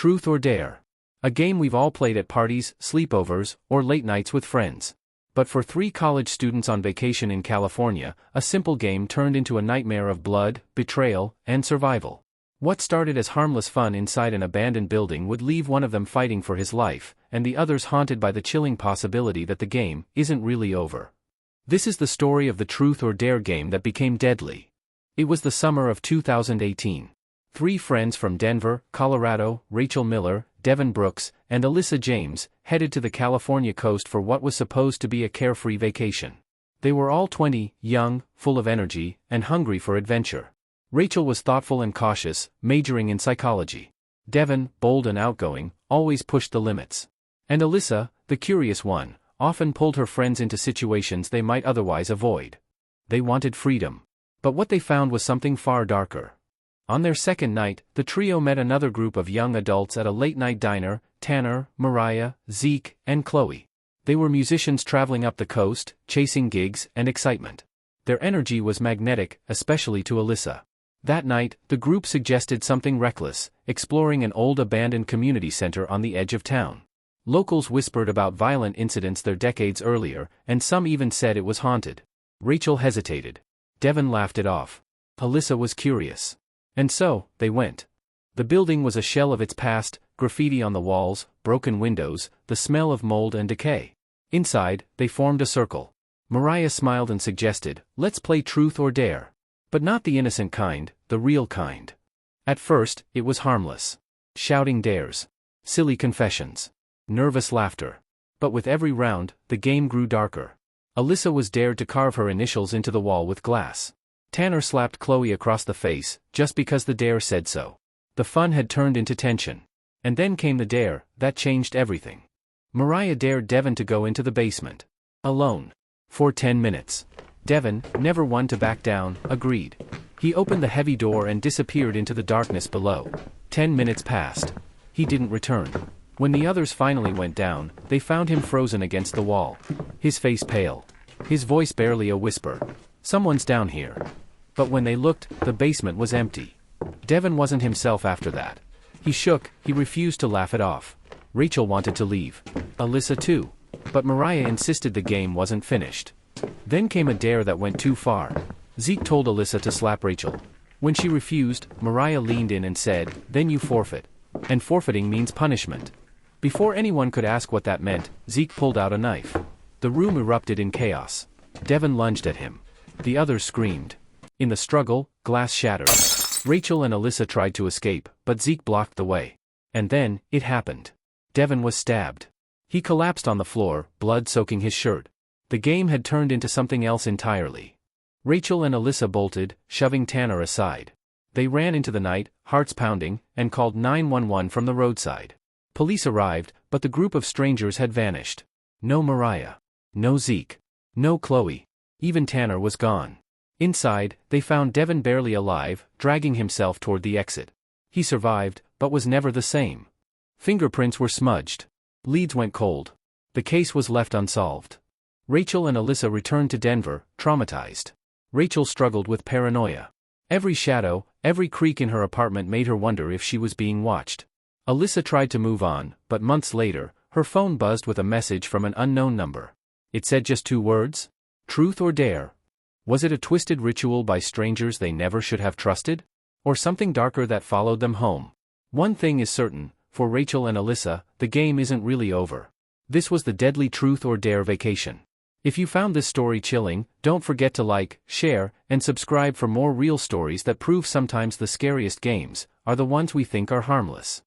Truth or Dare. A game we've all played at parties, sleepovers, or late nights with friends. But for 3 college students on vacation in California, a simple game turned into a nightmare of blood, betrayal, and survival. What started as harmless fun inside an abandoned building would leave one of them fighting for his life, and the others haunted by the chilling possibility that the game isn't really over. This is the story of the Truth or Dare game that became deadly. It was the summer of 2018. 3 friends from Denver, Colorado, Rachel Miller, Devin Brooks, and Alyssa James, headed to the California coast for what was supposed to be a carefree vacation. They were all 20, young, full of energy, and hungry for adventure. Rachel was thoughtful and cautious, majoring in psychology. Devin, bold and outgoing, always pushed the limits. And Alyssa, the curious one, often pulled her friends into situations they might otherwise avoid. They wanted freedom. But what they found was something far darker. On their second night, the trio met another group of young adults at a late-night diner: Tanner, Mariah, Zeke, and Chloe. They were musicians traveling up the coast, chasing gigs and excitement. Their energy was magnetic, especially to Alyssa. That night, the group suggested something reckless, exploring an old abandoned community center on the edge of town. Locals whispered about violent incidents there decades earlier, and some even said it was haunted. Rachel hesitated. Devin laughed it off. Alyssa was curious. And so, they went. The building was a shell of its past: graffiti on the walls, broken windows, the smell of mold and decay. Inside, they formed a circle. Mariah smiled and suggested, "Let's play Truth or Dare." But not the innocent kind, the real kind. At first, it was harmless. Shouting dares. Silly confessions. Nervous laughter. But with every round, the game grew darker. Alyssa was dared to carve her initials into the wall with glass. Tanner slapped Chloe across the face, just because the dare said so. The fun had turned into tension. And then came the dare that changed everything. Mariah dared Devin to go into the basement. Alone. For 10 minutes. Devin, never one to back down, agreed. He opened the heavy door and disappeared into the darkness below. 10 minutes passed. He didn't return. When the others finally went down, they found him frozen against the wall. His face pale. His voice barely a whisper. "Someone's down here." But when they looked, the basement was empty. Devin wasn't himself after that. He shook, he refused to laugh it off. Rachel wanted to leave. Alyssa too. But Mariah insisted the game wasn't finished. Then came a dare that went too far. Zeke told Alyssa to slap Rachel. When she refused, Mariah leaned in and said, "Then you forfeit." And forfeiting means punishment. Before anyone could ask what that meant, Zeke pulled out a knife. The room erupted in chaos. Devin lunged at him. The others screamed. In the struggle, glass shattered. Rachel and Alyssa tried to escape, but Zeke blocked the way. And then, it happened. Devin was stabbed. He collapsed on the floor, blood soaking his shirt. The game had turned into something else entirely. Rachel and Alyssa bolted, shoving Tanner aside. They ran into the night, hearts pounding, and called 911 from the roadside. Police arrived, but the group of strangers had vanished. No Mariah. No Zeke. No Chloe. Even Tanner was gone. Inside, they found Devin barely alive, dragging himself toward the exit. He survived, but was never the same. Fingerprints were smudged. Leads went cold. The case was left unsolved. Rachel and Alyssa returned to Denver, traumatized. Rachel struggled with paranoia. Every shadow, every creak in her apartment made her wonder if she was being watched. Alyssa tried to move on, but months later, her phone buzzed with a message from an unknown number. It said just 2 words: Truth or Dare. Was it a twisted ritual by strangers they never should have trusted? Or something darker that followed them home? One thing is certain, for Rachel and Alyssa, the game isn't really over. This was the deadly Truth or Dare vacation. If you found this story chilling, don't forget to like, share, and subscribe for more real stories that prove sometimes the scariest games are the ones we think are harmless.